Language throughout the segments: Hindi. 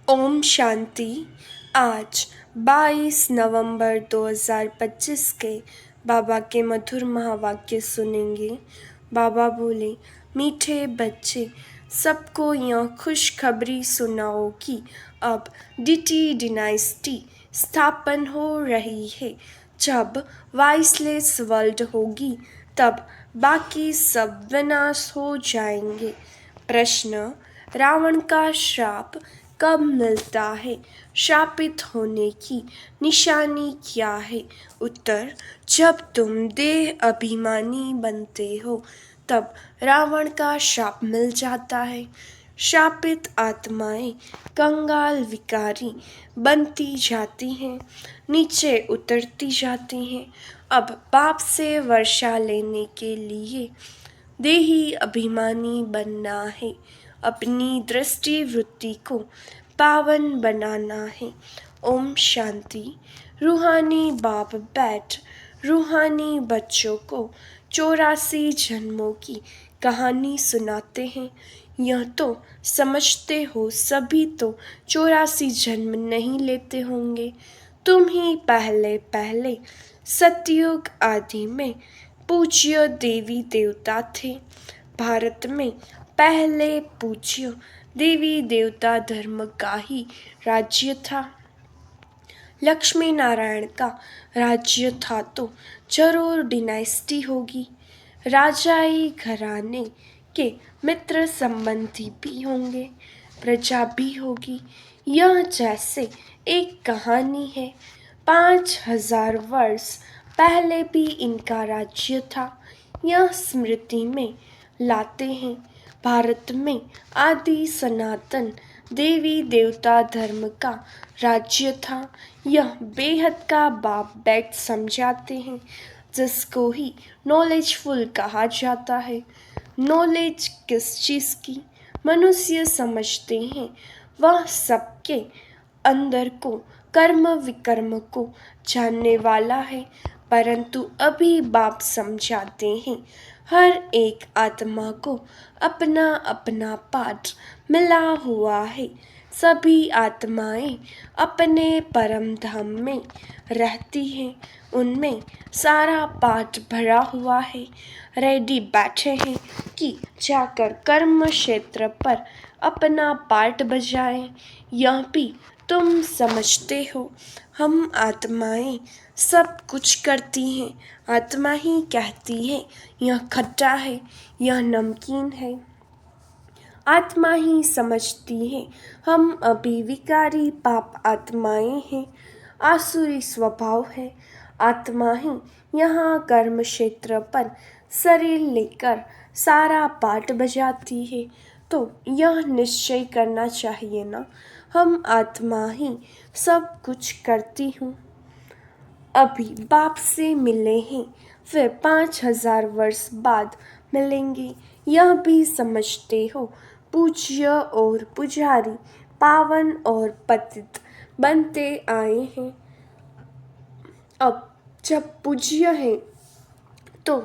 ओम शांति। आज 22 नवंबर 2025 के बाबा के मधुर महावाक्य सुनेंगे। बाबा बोले, मीठे बच्चे, सबको यह खुशखबरी सुनाओ कि अब डीटी डिनाइस्टी स्थापन हो रही है। जब वाइसलेस वर्ल्ड होगी तब बाकी सब विनाश हो जाएंगे। प्रश्न, रावण का श्राप कब मिलता है? शापित होने की निशानी क्या है? उत्तर, जब तुम देह अभिमानी बनते हो तब रावण का श्राप मिल जाता है। शापित आत्माएं कंगाल विकारी बनती जाती हैं, नीचे उतरती जाती हैं। अब पाप से वर्षा लेने के लिए देही अभिमानी बनना है, अपनी दृष्टि वृत्ति को पावन बनाना है। ओम शांति। रूहानी बाप बैठ रूहानी बच्चों को 84 जन्मों की कहानी सुनाते हैं। यह तो समझते हो सभी तो 84 जन्म नहीं लेते होंगे। तुम ही पहले पहले सतयुग आदि में पूज्य देवी देवता थे। भारत में पहले पूज्य देवी देवता धर्म का ही राज्य था। लक्ष्मी नारायण का राज्य था तो जरूर डिनाइस्टी होगी। राजाई घराने के मित्र संबंधी भी होंगे, प्रजा भी होगी। यह जैसे एक कहानी है। 5000 वर्ष पहले भी इनका राज्य था। यह स्मृति में लाते हैं। भारत में आदि सनातन देवी देवता धर्म का राज्य था। यह बेहद का बाप बैठ समझाते हैं, जिसको ही नॉलेजफुल कहा जाता है। नॉलेज किस चीज़ की मनुष्य समझते हैं, वह सबके अंदर को कर्म विकर्म को जानने वाला है। परंतु अभी बाप समझाते हैं, हर एक आत्मा को अपना अपना पाठ मिला हुआ है। सभी आत्माएं अपने परम धाम में रहती हैं, उनमें सारा पाठ भरा हुआ है। रेडी बैठे हैं कि जाकर कर्म क्षेत्र पर अपना पाठ बजाएं। यह भी तुम समझते हो, हम आत्माएं सब कुछ करती हैं। आत्मा ही कहती है यह खट्टा है, यह नमकीन है। आत्मा ही समझती है हम अभी विकारी पाप आत्माएं हैं, आसुरी स्वभाव है। आत्मा ही यहाँ कर्म क्षेत्र पर शरीर लेकर सारा पाठ बजाती है। तो यह निश्चय करना चाहिए ना, हम आत्मा ही सब कुछ करती हूँ। अभी बाप से मिले हैं, फिर 5000 वर्ष बाद मिलेंगे। यह भी समझते हो, पूज्य और पुजारी पावन और पतित बनते आए हैं। अब जब पूज्य है तो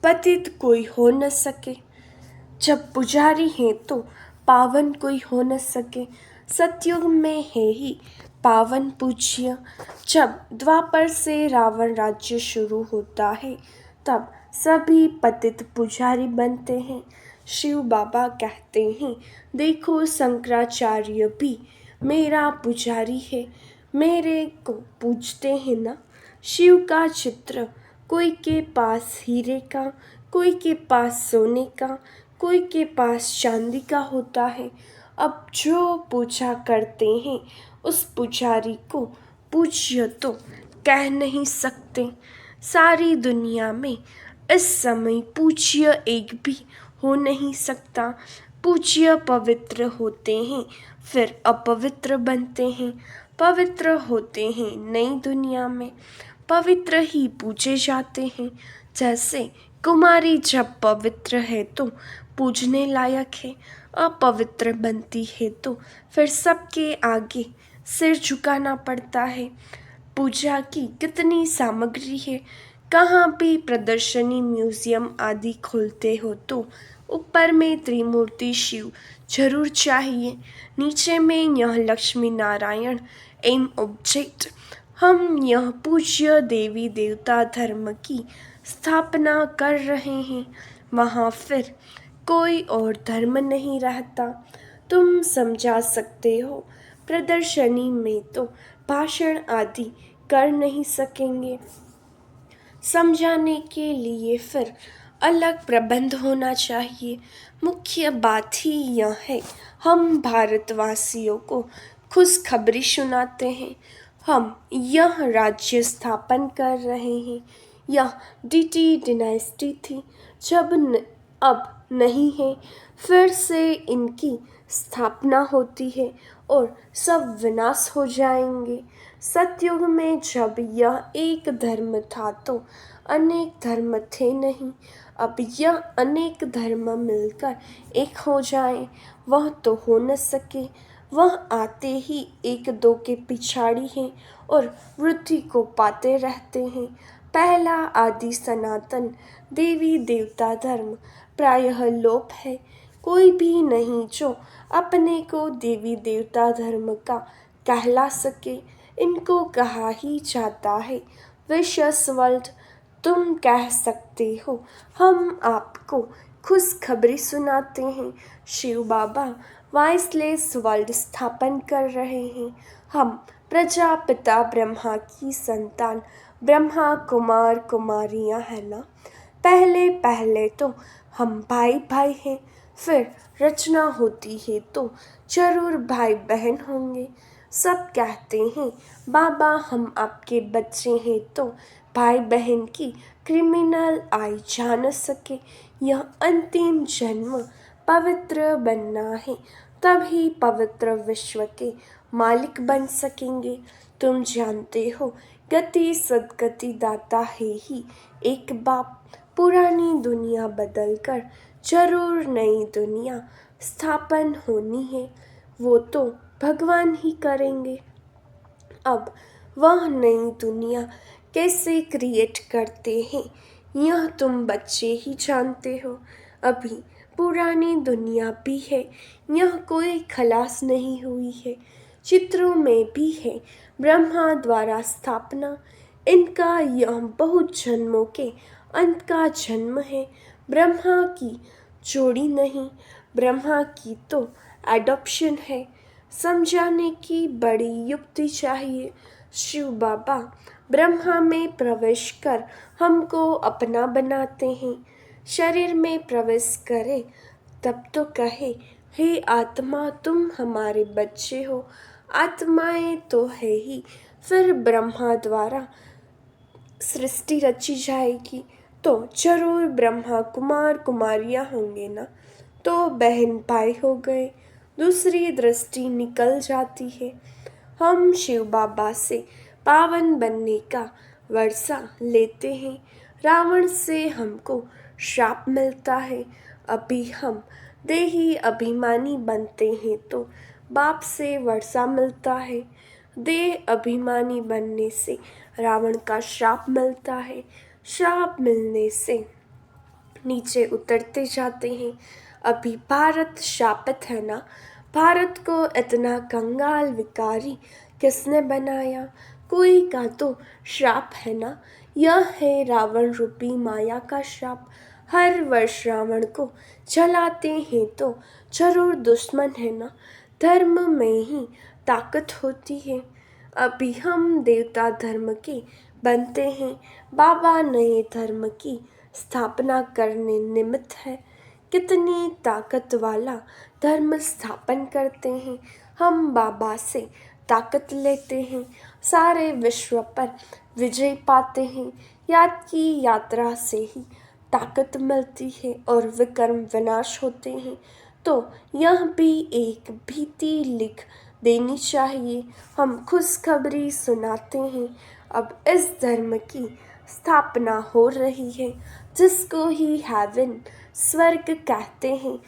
पतित कोई हो न सके, जब पुजारी है तो पावन कोई हो न सके। सतयुग में है ही पावन पूज्य। जब द्वापर से रावण राज्य शुरू होता है तब सभी पतित पुजारी बनते हैं। शिव बाबा कहते हैं, देखो शंकराचार्य भी मेरा पुजारी है, मेरे को पूजते हैं ना। शिव का चित्र कोई के पास हीरे का, कोई के पास सोने का, कोई के पास चांदी का होता है। अब जो पूजा करते हैं उस पुजारी को पूज्य तो कह नहीं सकते। सारी दुनिया में इस समय पूज्य एक भी हो नहीं सकता। पूज्य पवित्र होते हैं, फिर अपवित्र बनते हैं। पवित्र होते हैं नई दुनिया में, पवित्र ही पूजे जाते हैं। जैसे कुमारी जब पवित्र है तो पूजने लायक है, अपवित्र बनती है तो फिर सबके आगे सिर झुकाना पड़ता है। पूजा की कितनी सामग्री है। कहाँ भी प्रदर्शनी म्यूजियम आदि खोलते हो तो ऊपर में त्रिमूर्ति शिव जरूर चाहिए। नीचे में यह लक्ष्मी नारायण एम ऑब्जेक्ट। हम यह पूज्य देवी देवता धर्म की स्थापना कर रहे हैं। वहाँ फिर कोई और धर्म नहीं रहता। तुम समझा सकते हो। प्रदर्शनी में तो भाषण आदि कर नहीं सकेंगे। समझाने के लिए फिर अलग प्रबंध होना चाहिए। मुख्य बात ही यह है, हम भारतवासियों को खुशखबरी सुनाते हैं। हम यह राज्य स्थापन कर रहे हैं। यह डीटी डिनाइस्टी थी, अब नहीं है। फिर से इनकी स्थापना होती है और सब विनाश हो जाएंगे। सतयुग में जब यह एक धर्म था तो अनेक धर्म थे नहीं। अब यह अनेक धर्म मिलकर एक हो जाए, वह तो हो न सके। वह आते ही एक दो के पिछाड़ी हैं और वृद्धि को पाते रहते हैं। पहला आदि सनातन देवी देवता धर्म प्रायः लोप है। कोई भी नहीं जो अपने को देवी देवता धर्म का कहला सके। इनको कहा ही जाता है विशेष वर्ल्ड। तुम कह सकते हो हम आपको खुशखबरी सुनाते हैं। शिव बाबा वाइसलेस वर्ल्ड स्थापन कर रहे हैं। हम प्रजापिता ब्रह्मा की संतान ब्रह्मा कुमार कुमारियां हैं ना। पहले पहले तो हम भाई भाई हैं, फिर रचना होती है तो जरूर भाई बहन होंगे। सब कहते हैं बाबा हम आपके बच्चे हैं, तो भाई बहन की क्रिमिनल आई जा न सके। यह अंतिम जन्म पवित्र बनना है, तभी पवित्र विश्व के मालिक बन सकेंगे। तुम जानते हो गति सदगति दाता है ही एक बाप। पुरानी दुनिया बदलकर जरूर नई दुनिया स्थापन होनी है, वो तो भगवान ही करेंगे। अब वह नई दुनिया कैसे क्रिएट करते हैं यह तुम बच्चे ही जानते हो। अभी पुरानी दुनिया भी है, यह कोई खलास नहीं हुई है। चित्रों में भी है ब्रह्मा द्वारा स्थापना। इनका यह बहुत जन्मों के अंत का जन्म है। ब्रह्मा की जोड़ी नहीं, ब्रह्मा की तो एडॉप्शन है। समझाने की बड़ी युक्ति चाहिए। शिव बाबा ब्रह्मा में प्रवेश कर हमको अपना बनाते हैं। शरीर में प्रवेश करे तब तो कहे हे आत्मा तुम हमारे बच्चे हो। आत्माएं तो है ही, फिर ब्रह्मा द्वारा सृष्टि रची जाएगी तो जरूर ब्रह्मा कुमार कुमारियां होंगे ना। तो बहन भाई हो गए, दूसरी दृष्टि निकल जाती है। हम शिव बाबा से पावन बनने का वर्षा लेते हैं। रावण से हमको श्राप मिलता है। अभी हम देही अभिमानी बनते हैं तो बाप से वर्षा मिलता है। देह अभिमानी बनने से रावण का श्राप मिलता है। श्राप मिलने से नीचे उतरते जाते हैं। अभी भारत शापित है ना। भारत को इतना कंगाल विकारी किसने बनाया? कोई का तो श्राप है ना। यह है रावण रूपी माया का श्राप। हर वर्ष रावण को जलाते हैं तो जरूर दुश्मन है ना। धर्म में ही ताकत होती है। अभी हम देवता धर्म के बनते हैं। बाबा नए धर्म की स्थापना करने निमित्त है। कितनी ताकत वाला धर्म स्थापन करते हैं। हम बाबा से ताकत लेते हैं, सारे विश्व पर विजय पाते हैं। याद की यात्रा से ही ताकत मिलती है और विक्रम विनाश होते हैं। तो यह भी एक भीति लिख देनी चाहिए। हम खुशखबरी सुनाते हैं। अब इस धर्म की स्थापना हो रही है, जिसको ही हेवन स्वर्ग कहते हैं।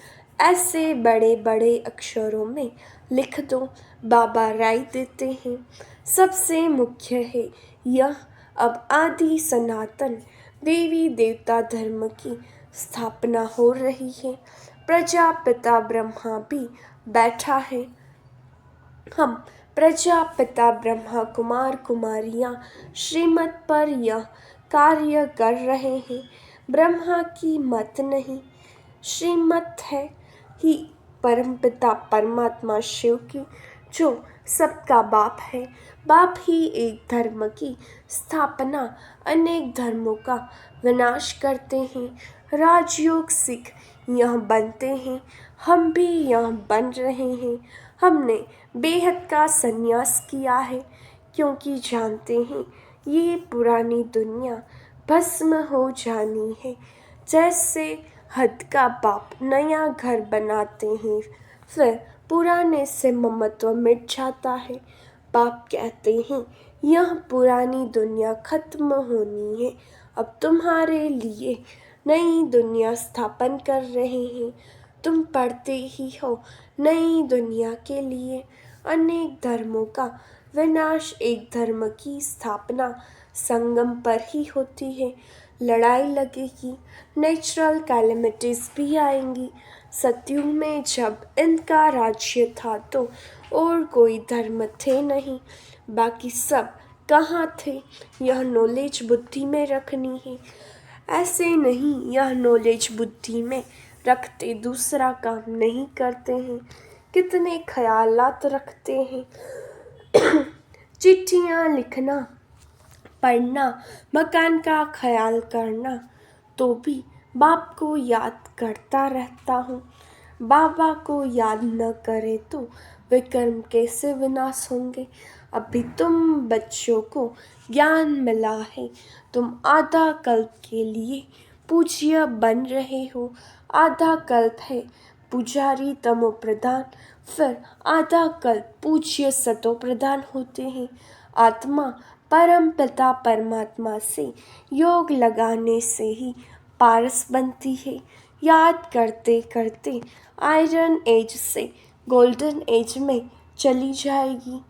ऐसे बड़े बड़े अक्षरों में लिख दो, बाबा राय देते हैं। सबसे मुख्य है यह, अब आदि सनातन देवी देवता धर्म की स्थापना हो रही है। प्रजापिता ब्रह्मा भी बैठा है। हम प्रजापिता ब्रह्मा कुमार कुमारियाँ श्रीमत पर यह कार्य कर रहे हैं। ब्रह्मा की मत नहीं, श्रीमत है ही परमपिता परमात्मा शिव की, जो सबका बाप है। बाप ही एक धर्म की स्थापना, अनेक धर्मों का विनाश करते हैं। राजयोग सिख यह बनते हैं, हम भी यह बन रहे हैं। हमने बेहद का संन्यास किया है, क्योंकि जानते हैं ये पुरानी दुनिया भस्म हो जानी है। जैसे हद का बाप नया घर बनाते हैं, फिर पुराने से ममत्व मिट जाता है। बाप कहते हैं यह पुरानी दुनिया खत्म होनी है, अब तुम्हारे लिए नई दुनिया स्थापन कर रहे हैं। तुम पढ़ते ही हो नई दुनिया के लिए अनेक धर्मों का विनाश, एक धर्म की स्थापना संगम पर ही होती है। लड़ाई लगेगी, नेचुरल कैलेमिटीज भी आएंगी। सतयुग में जब इनका राज्य था तो और कोई धर्म थे नहीं, बाकी सब कहाँ थे? यह नॉलेज बुद्धि में रखनी है। ऐसे नहीं, यह नॉलेज बुद्धि में रखते दूसरा काम नहीं करते हैं। कितने ख्यालात रखते हैं। चिट्ठियाँ लिखना, पढ़ना, मकान का ख्याल करना, तो भी बाप को याद करता रहता हूँ। बाबा को याद न करे तो वे कर्म कैसे विनाश होंगे। अभी तुम बच्चों को ज्ञान मिला है, तुम आधा कल्प के लिए पूज्य बन रहे हो। आधा कल्प है पुजारी तमो प्रधान, फिर आधा कल्प पूज्य सतो प्रधान होते हैं। आत्मा परम पिता परमात्मा से योग लगाने से ही पारस बनती है। याद करते करते आयरन एज से गोल्डन एज में चली जाएगी।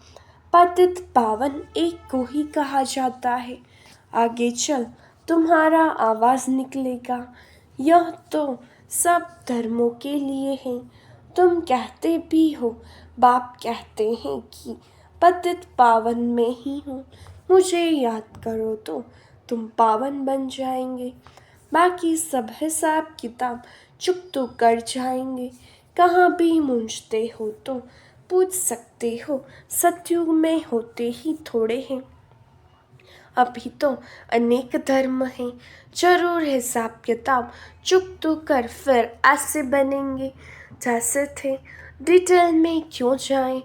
पतित पावन एक को ही कहा जाता है। आगे चल तुम्हारा आवाज़ निकलेगा। यह तो सब धर्मों के लिए है। तुम कहते भी हो, बाप कहते हैं कि पतित पावन में ही हूँ। मुझे याद करो तो तुम पावन बन जाएंगे। बाकी सब हिसाब किताब चुप तो कर जाएंगे। कहाँ भी मूंझते हो तो पूछ सकते हो, सतयुग में होते ही थोड़े हैं। अभी तो अनेक धर्म हैं, जरूर हिसाब किताब चुप तो कर, फिर ऐसे बनेंगे जैसे थे। डिटेल में क्यों जाएं,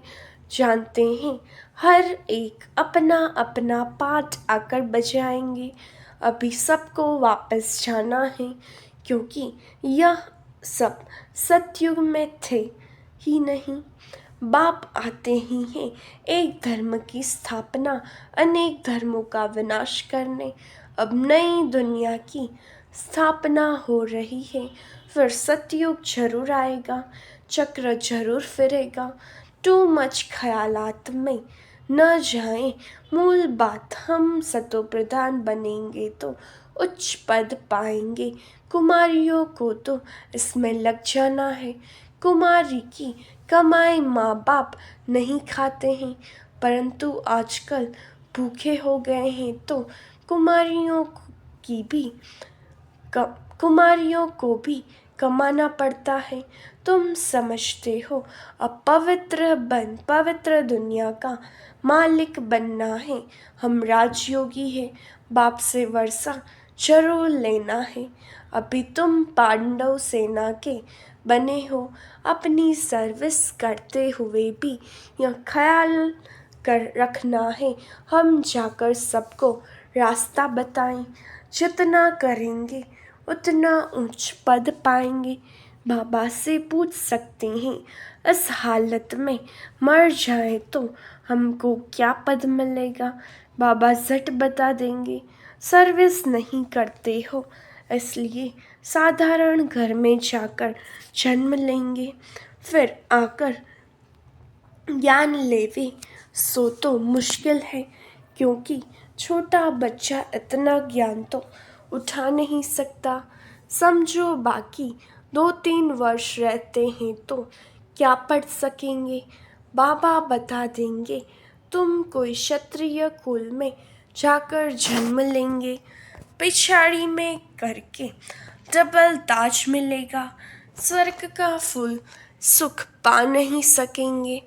जानते हैं हर एक अपना अपना पाठ आकर बजाएंगे। अभी सबको वापस जाना है, क्योंकि यह सब सतयुग में थे ही नहीं। बाप आते ही हैं एक धर्म की स्थापना, अनेक धर्मों का विनाश करने। अब नई दुनिया की स्थापना हो रही है, फिर सतयुग जरूर आएगा, चक्र जरूर फिरेगा। टू मच ख्यालात में न जाएं, मूल बात हम सतो प्रधान बनेंगे तो उच्च पद पाएंगे। कुमारियों को तो इसमें लग जाना है। कुमारी की कमाई माँ बाप नहीं खाते हैं, परंतु आजकल भूखे हो गए हैं तो कुमारियों की भी कुमारियों को भी कमाना पड़ता है। तुम समझते हो अब पवित्र दुनिया का मालिक बनना है। हम राजयोगी है, बाप से वर्षा जरूर लेना है। अभी तुम पांडव सेना के बने हो, अपनी सर्विस करते हुए भी यह ख्याल कर रखना है हम जाकर सबको रास्ता बताएं। जितना करेंगे उतना उच्च पद पाएंगे। बाबा से पूछ सकते हैं, इस हालत में मर जाए तो हमको क्या पद मिलेगा। बाबा झट बता देंगे, सर्विस नहीं करते हो इसलिए साधारण घर में जाकर जन्म लेंगे, फिर आकर ज्ञान लेवे सो तो मुश्किल है, क्योंकि छोटा बच्चा इतना ज्ञान तो उठा नहीं सकता। समझो बाकी 2-3 वर्ष रहते हैं तो क्या पढ़ सकेंगे? बाबा बता देंगे, तुम कोई क्षत्रिय कुल में जाकर जन्म लेंगे। पिछाड़ी में करके डबल ताज मिलेगा। स्वर्ग का फुल सुख पा नहीं सकेंगे।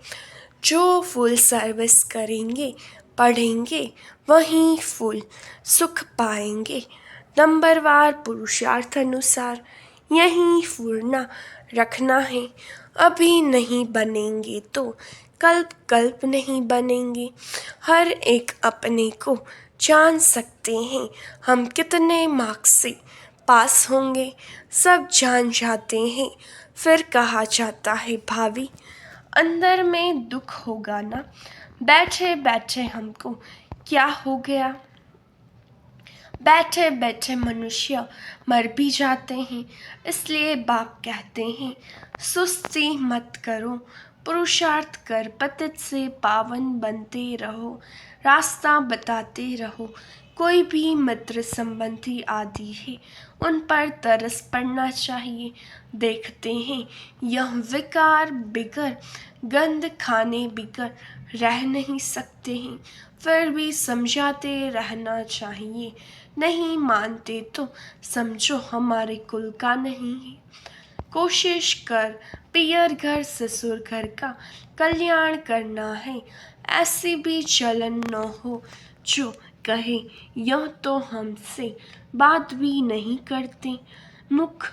जो फुल सर्विस करेंगे पढ़ेंगे वहीं फुल सुख पाएंगे। नंबरवार पुरुषार्थ अनुसार यहीं फूरना रखना है। अभी नहीं बनेंगे तो कल्प कल्प नहीं बनेंगे। हर एक अपने को जान सकते हैं हम कितने मार्क्स से पास होंगे। सब जान जाते हैं फिर कहा जाता है भावी। अंदर में दुख होगा ना, बैठे बैठे हमको क्या हो गया। बैठे बैठे मनुष्य मर भी जाते हैं। इसलिए बाप कहते हैं सुस्ती मत करो, पुरुषार्थ कर पतित से पावन बनते रहो। रास्ता बताते रहो। कोई भी मित्र संबंधी आदि है उन पर तरस पड़ना चाहिए। देखते हैं यह विकार बिगर गंध खाने बिगर रह नहीं सकते हैं, फिर भी समझाते रहना चाहिए। नहीं मानते तो समझो हमारे कुल का नहीं है। कोशिश कर पियर घर ससुर घर का कल्याण करना है। ऐसी भी चलन न हो जो कहे यह तो हमसे बात भी नहीं करते। मुख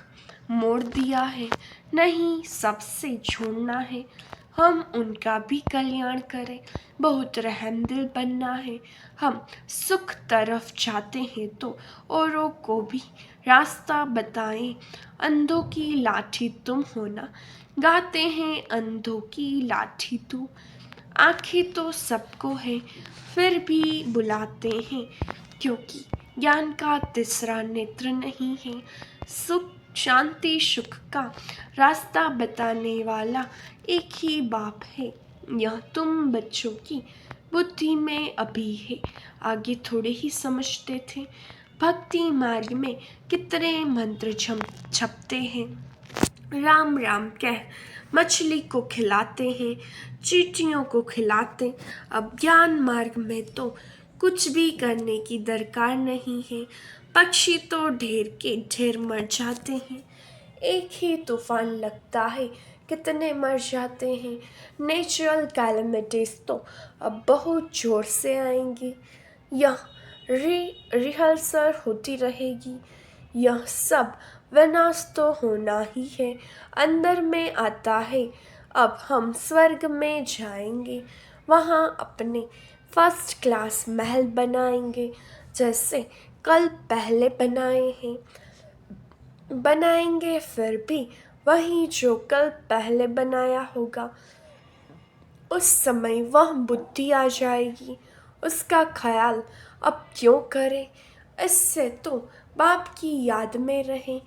मोड़ दिया है, नहीं सबसे छोड़ना है। हम उनका भी कल्याण करें, बहुत रहमदिल बनना है। हम सुख तरफ जाते हैं तो औरों को भी रास्ता बताएं। अंधों की लाठी तुम होना, गाते हैं अंधों की लाठी तू। आँखें तो सबको है फिर भी बुलाते हैं, क्योंकि ज्ञान का तीसरा नेत्र नहीं है। सुख शांति सुख का रास्ता बताने वाला एक ही बाप है। यह तुम बच्चों की बुद्धि में अभी है, आगे थोड़े ही समझते थे। भक्ति मार्ग में कितने मंत्र छपते हैं। राम राम कह मछली को खिलाते हैं, चींटियों को खिलाते। अब ज्ञान मार्ग में तो कुछ भी करने की दरकार नहीं है। पक्षी तो ढेर के ढेर मर जाते हैं। एक ही तूफान लगता है कितने मर जाते हैं। नेचुरल कैलमिटीज तो अब बहुत जोर से आएंगी। यह रिहर्सल होती रहेगी। यह सब विनाश तो होना ही है। अंदर में आता है अब हम स्वर्ग में जाएंगे। वहाँ अपने फर्स्ट क्लास महल बनाएंगे, जैसे कल पहले बनाए हैं। बनाएंगे फिर भी वही जो कल पहले बनाया होगा। उस समय वह बुद्धि आ जाएगी। उसका ख्याल अब क्यों करें। इससे तो बाप की याद में रहें।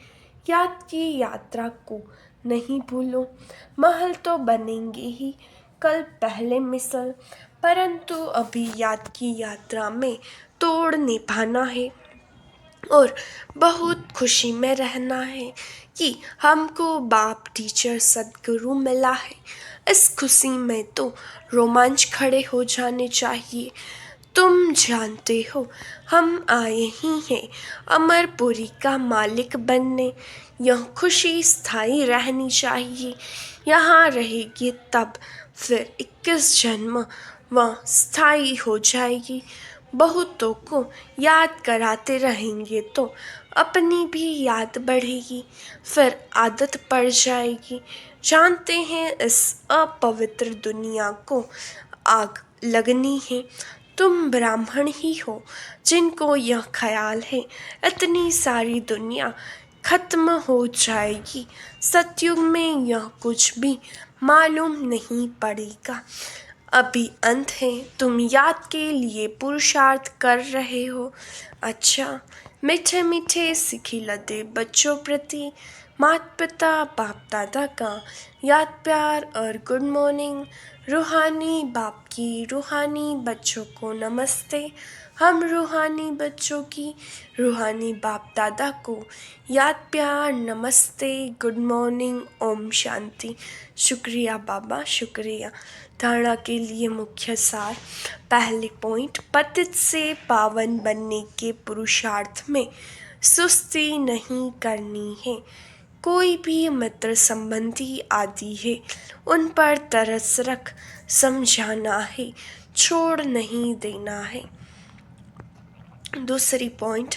याद की यात्रा को नहीं भूलो। महल तो बनेंगे ही कल पहले मिसल, परंतु अभी याद की यात्रा में तोड़ निभाना है और बहुत खुशी में रहना है कि हमको बाप टीचर सद्गुरु मिला है। इस खुशी में तो रोमांच खड़े हो जाने चाहिए। तुम जानते हो हम आए ही हैं अमरपुरी का मालिक बनने। यह खुशी स्थायी रहनी चाहिए। यहाँ रहेगी तब फिर 21 जन्म वह स्थायी हो जाएगी। बहुतों को याद कराते रहेंगे तो अपनी भी याद बढ़ेगी, फिर आदत पड़ जाएगी। जानते हैं इस अपवित्र दुनिया को आग लगनी है। तुम ब्राह्मण ही हो जिनको यह ख्याल है इतनी सारी दुनिया खत्म हो जाएगी। सतयुग में यह कुछ भी मालूम नहीं पड़ेगा। अभी अंत है, तुम याद के लिए पुरुषार्थ कर रहे हो। अच्छा, मीठे मीठे सिखिलते बच्चों प्रति माता पिता बाप दादा का याद प्यार और गुड मॉर्निंग। रूहानी बाप की रूहानी बच्चों को नमस्ते। हम रूहानी बच्चों की रूहानी बाप दादा को याद प्यार नमस्ते। Good morning, Om Shanti. शुक्रिया बाबा, शुक्रिया। धारणा के लिए मुख्य सार। पहले पॉइंट, पतित से पावन बनने के पुरुषार्थ में सुस्ती नहीं करनी है। कोई भी मित्र संबंधी आदि है, उन पर तरस रख समझाना है, छोड़ नहीं देना है। दूसरी पॉइंट,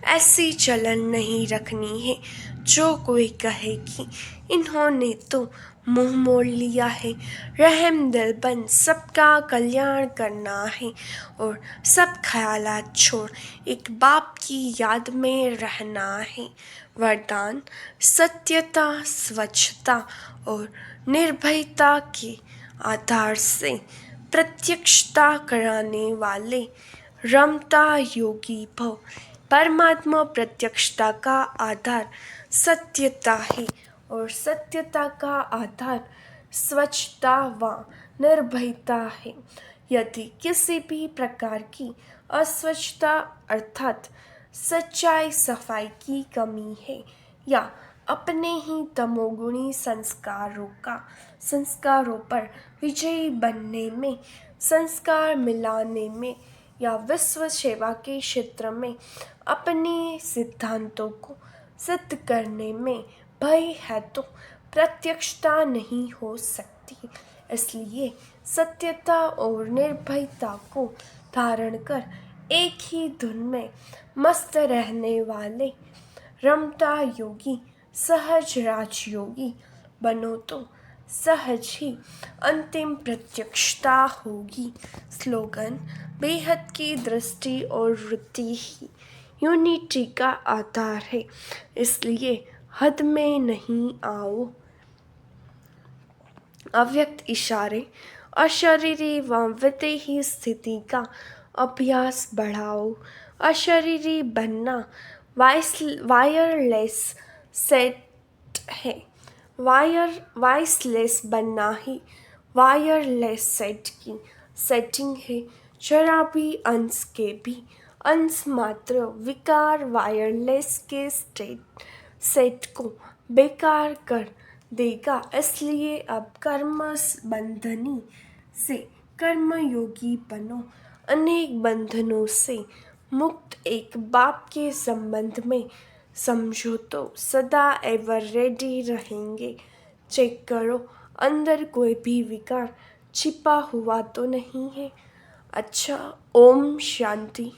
ऐसी चलन नहीं रखनी है जो कोई कहे कि इन्होंने तो मुंह मोड़ लिया है। रहम दिल बन सबका कल्याण करना है और सब ख्यालात छोड़ एक बाप की याद में रहना है। वरदान, सत्यता, स्वच्छता और निर्भयता के आधार से प्रत्यक्षता कराने वाले रमता योगी भव। परमात्मा प्रत्यक्षता का आधार सत्यता है और सत्यता का आधार स्वच्छता व निर्भयता है। यदि किसी भी प्रकार की अस्वच्छता अर्थात सच्चाई सफाई की कमी है या अपने ही तमोगुणी संस्कारों पर विजयी बनने में, संस्कार मिलाने में या विश्व सेवा के क्षेत्र में अपने सिद्धांतों को सिद्ध करने में भय है तो प्रत्यक्षता नहीं हो सकती। इसलिए सत्यता और निर्भयता को धारण कर एक ही धुन में मस्त रहने वाले रमता योगी सहज राजयोगी बनो तो सहज ही अंतिम प्रत्यक्षता होगी। स्लोगन, बेहद की दृष्टि और वृत्ति ही यूनिटी का आधार है, इसलिए हद में नहीं आओ। अव्यक्त इशारे, अशरीरी व विदेही स्थिति का अभ्यास बढ़ाओ। अशरीरी बनना वायरलेस सेट है। वायरलेस बनना ही वायरलेस सेट की सेटिंग है। जरा भी अंश के भी अंश मात्र विकार वायरलेस के सेट को बेकार कर देगा। इसलिए अब कर्म बंधनी से कर्मयोगी बनो। अनेक बंधनों से मुक्त एक बाप के संबंध में समझो तो सदा एवर रेडी रहेंगे। चेक करो अंदर कोई भी विकार छिपा हुआ तो नहीं है। अच्छा, ओम शांति।